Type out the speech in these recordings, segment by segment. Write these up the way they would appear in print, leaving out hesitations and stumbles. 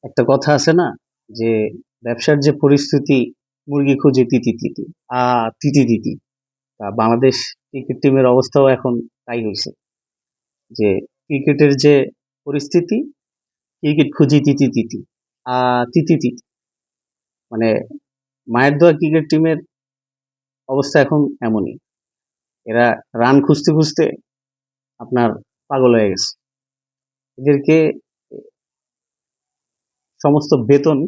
একটা কথা আছে না যে ব্যবসার যে পরিস্থিতি, মুরগি খুঁজে তিতি তিতি, তিতি তিতি। তা বাংলাদেশ ক্রিকেট টিমের অবস্থাও এখন তাই হয়েছে যে ক্রিকেটের যে পরিস্থিতি, ক্রিকেট খুঁজি তিতি তিতি, তিতি তিতি। মানে মায়ের দোয়া ক্রিকেট টিমের অবস্থা এখন এমনই। এরা রান খুঁজতে খুঁজতে আপনার পাগল হয়ে গেছে। এদেরকে সমস্ত বেতন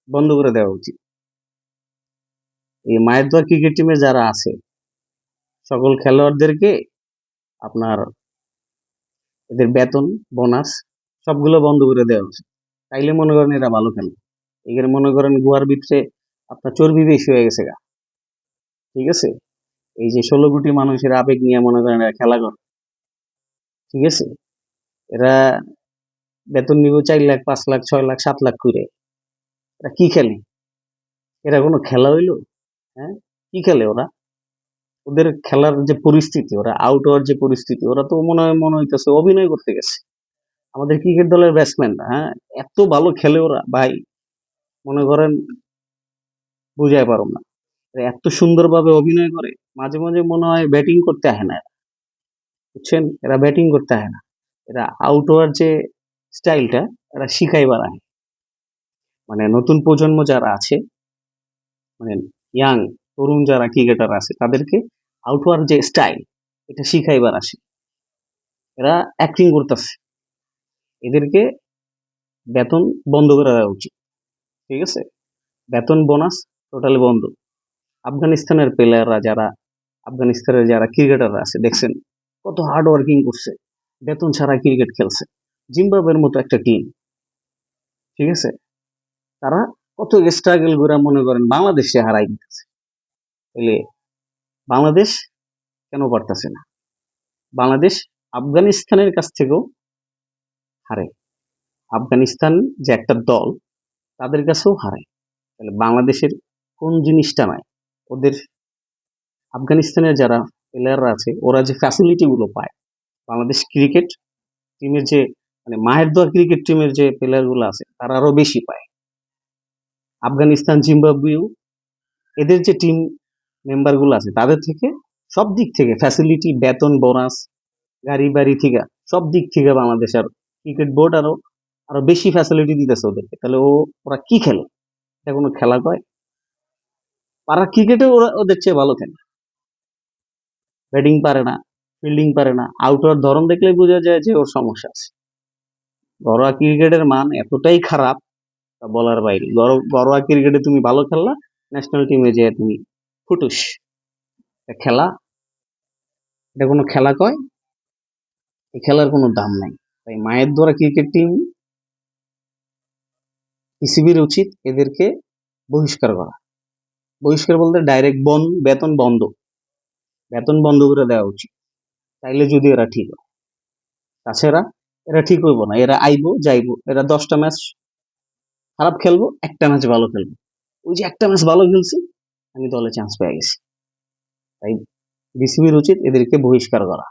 বন্ধ করে দেওয়া উচিত। এই মায়ের দোয়া ক্রিকেট টিমে যারা আছে সকল খেলোয়াড়দেরকে আপনার এদের বেতন, বোনাস সবগুলো বন্ধ করে দেওয়া উচিত। তাইলে মনে করেন এরা ভালো খেলবে। এখানে মনে করেন গুয়ার ভিতরে আপনার চর্বি বেশি হয়ে গেছে গা। ঠিক আছে? এই যে 16 কোটি মানুষের আবেগ নিয়ে মনে করেন এরা খেলা করে। ঠিক আছে? এরা বেতন নিব 4 লাখ, 5 লাখ, 6 লাখ, 7 লাখ করে। এরা কি খেলে? এরা কোনো খেলা হইলো? হ্যাঁ? কি খেলে ওরা? ওদের খেলার যে পরিস্থিতি, ওরা আউট হওয়ার যে পরিস্থিতি, ওরা তো মনে হইতেছে অভিনয় করতে গেছে। আমাদের ক্রিকেট দলের ব্যাটসম্যানরা, হ্যাঁ, এত ভালো খেলে ওরা ভাই, মনে করেন বুঝাই পারো না। এরা এত সুন্দরভাবে অভিনয় করে, মাঝে মাঝে মনে হয় ব্যাটিং করতে আহে না এরা, বুঝছেন? এরা ব্যাটিং করতে আহে না। এরা আউট হওয়ার যে স্টাইলটা এরা শিখাইবার আহে। মানে নতুন প্রজন্ম যারা আছে, মানে ইয়াং তরুণ যারা ক্রিকেটার আছে তাদেরকে আউট হওয়ার যে স্টাইল এটা শিখাইবার আসে। এরা অ্যাক্টিং করতেছে। এদেরকে বেতন বন্ধ করে দেওয়া উচিত। ঠিক আছে? বেতন বোনাস টোটালি বন্ধ। আফগানিস্তানের প্লেয়াররা যারা, আফগানিস্তানের যারা ক্রিকেটাররা আছে দেখছেন কত হার্ড ওয়ার্কিং করছে, বেতন ছাড়া ক্রিকেট খেলছে। জিম্বাবুয়ের মতো একটা টিম, ঠিক আছে, তারা কত স্ট্রাগল করে মনে করেন বাংলাদেশে হারাই দিতেছে। তাহলে বাংলাদেশ কেন পারতেছে না? বাংলাদেশ আফগানিস্তানের কাছ থেকেও হারে। আফগানিস্তান যে একটা দল, তাদের কাছেও হারে। তাহলে বাংলাদেশের কোন জিনিসটা নাই? ওদের আফগানিস্তানের যারা প্লেয়াররা আছে ওরা যে ফ্যাসিলিটি গুলো পায়, বাংলাদেশ ক্রিকেট টিমের যে, মানে মাহের দোয়া ক্রিকেট টিমের যে প্লেয়ার গুলো আছে তারা আরো বেশি পায়। আফগানিস্তান, জিম্বাবুয়েও এদের যে টিম মেম্বার গুলো আছে তাদের থেকে সব দিক থেকে ফ্যাসিলিটি, বেতন, বোনাস, গাড়ি বাড়ি থেকে সব দিক থেকে বাংলাদেশ আর ক্রিকেট বোর্ড আরো আরো বেশি ফ্যাসিলিটি দিতেছে ওদেরকে। তাহলে ওরা কি খেলে? এটা কোনো খেলা কয়? পাড়া ক্রিকেটে ওরা ওদের চেয়ে ভালো খেলে। ব্যাটিং পারে না, ফিল্ডিং পারে না, আউট হওয়ার ধরন দেখলেই বোঝা যায় যে ওর সমস্যা আছে। ঘরোয়া ক্রিকেটের মান এতটাই খারাপ তা বলার বাইরে। ঘরোয়া ক্রিকেটে তুমি ভালো খেললা, ন্যাশনাল টিমে যেয়ে তুমি ফুটুস। খেলা, এটা কোনো খেলা কয়? এই খেলার কোনো দাম নাই। তাই মায়ের দ্বারা ক্রিকেট টিম, পিসিবির উচিত এদেরকে বহিষ্কার করা। বহিষ্কার বলতে ডাইরেক্ট বেতন বন্ধ, বেতন বন্ধ করে দেওয়া উচিত। তাইলে যদি এরা ঠিক হয়। তাছাড়া এরা ঠিক হইব না। এরা আইবো যাইবো, এরা 10টা ম্যাচ খারাপ খেলবো, একটা ম্যাচ ভালো খেলবো। ওই যে একটা ম্যাচ ভালো খেলছি, আমি দলে চান্স পেয়ে গেছি। তাই বিসিবির উচিত এদেরকে বহিষ্কার করা।